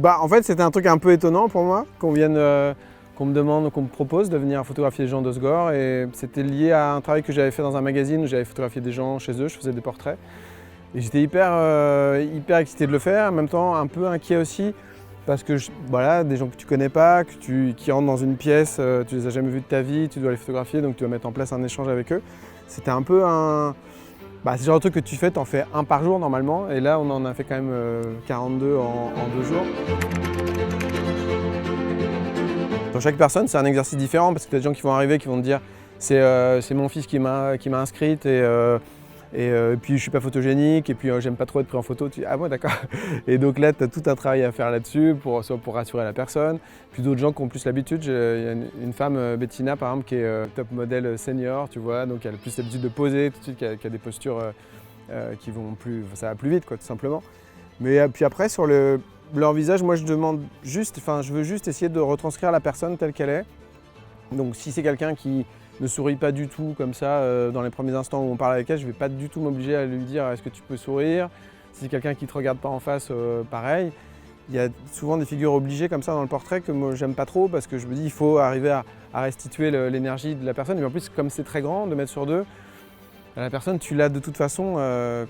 En fait, c'était un truc un peu étonnant pour moi, qu'on me demande, qu'on me propose de venir photographier les gens d'Osgore. Et c'était lié à un travail que j'avais fait dans un magazine où j'avais photographié des gens chez eux, je faisais des portraits. Et j'étais hyper excité de le faire, en même temps un peu inquiet aussi, parce que voilà, des gens que tu connais pas, qui rentrent dans une pièce, tu les as jamais vus de ta vie, tu dois les photographier, donc tu dois mettre en place un échange avec eux. C'était un peu c'est le genre de truc que tu fais, t'en fais un par jour normalement, et là on en a fait quand même 42 en 2 jours. Pour chaque personne, c'est un exercice différent, parce que tu as des gens qui vont arriver, qui vont te dire c'est mon fils qui m'a inscrite, et puis je suis pas photogénique, et puis j'aime pas trop être pris en photo. Tu dis ah ouais d'accord. Et donc là tu as tout un travail à faire là-dessus, soit pour rassurer la personne, puis d'autres gens qui ont plus l'habitude. Il y a une femme, Bettina par exemple, qui est top modèle senior, tu vois, donc elle a plus l'habitude de poser tout de suite, qui a des postures qui vont plus, ça va plus vite quoi, tout simplement. Mais puis après sur leur visage, moi je veux juste essayer de retranscrire la personne telle qu'elle est. Donc si c'est quelqu'un qui ne sourit pas du tout comme ça dans les premiers instants où on parle avec elle, je ne vais pas du tout m'obliger à lui dire est-ce que tu peux sourire. Si c'est quelqu'un qui ne te regarde pas en face, pareil. Il y a souvent des figures obligées comme ça dans le portrait que moi j'aime pas trop, parce que je me dis il faut arriver à restituer l'énergie de la personne. Et en plus comme c'est très grand, 2 mètres sur 2, la personne tu l'as de toute façon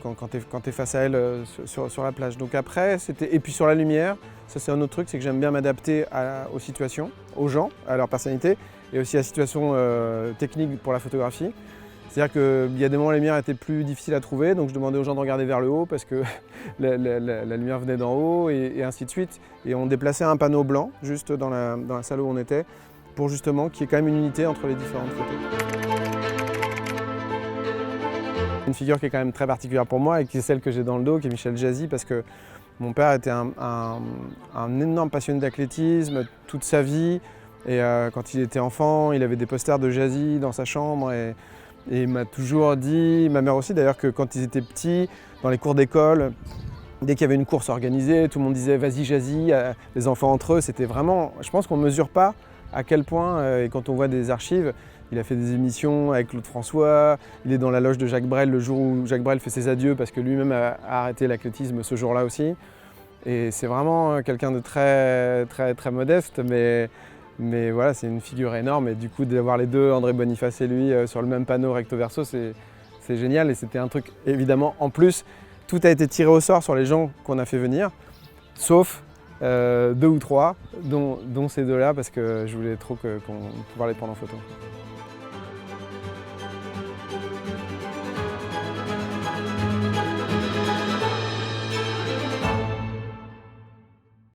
quand tu es face à elle sur la plage. Donc après, et puis sur la lumière, ça c'est un autre truc, c'est que j'aime bien m'adapter aux situations, aux gens, à leur personnalité, et aussi à la situation technique pour la photographie. C'est-à-dire qu'il y a des moments où la lumière était plus difficile à trouver, donc je demandais aux gens de regarder vers le haut parce que la lumière venait d'en haut, et ainsi de suite. Et on déplaçait un panneau blanc juste dans la salle où on était, pour justement qu'il y ait quand même une unité entre les différentes photos. Une figure qui est quand même très particulière pour moi et qui est celle que j'ai dans le dos, qui est Michel Jazzy, parce que mon père était un énorme passionné d'athlétisme toute sa vie. Et quand il était enfant, il avait des posters de Jazzy dans sa chambre, et il m'a toujours dit, ma mère aussi d'ailleurs, que quand ils étaient petits, dans les cours d'école, dès qu'il y avait une course organisée, tout le monde disait vas-y Jazzy, les enfants entre eux, c'était vraiment, je pense qu'on ne mesure pas à quel point, et quand on voit des archives, il a fait des émissions avec Claude François, il est dans la loge de Jacques Brel le jour où Jacques Brel fait ses adieux, parce que lui-même a arrêté l'athlétisme ce jour-là aussi. Et c'est vraiment quelqu'un de très modeste, mais voilà, c'est une figure énorme, et du coup d'avoir les deux, André Boniface et lui, sur le même panneau recto verso, c'est génial. Et c'était un truc, évidemment, en plus, tout a été tiré au sort sur les gens qu'on a fait venir, sauf 2 ou 3, dont ces deux-là, parce que je voulais trop pouvoir les prendre en photo.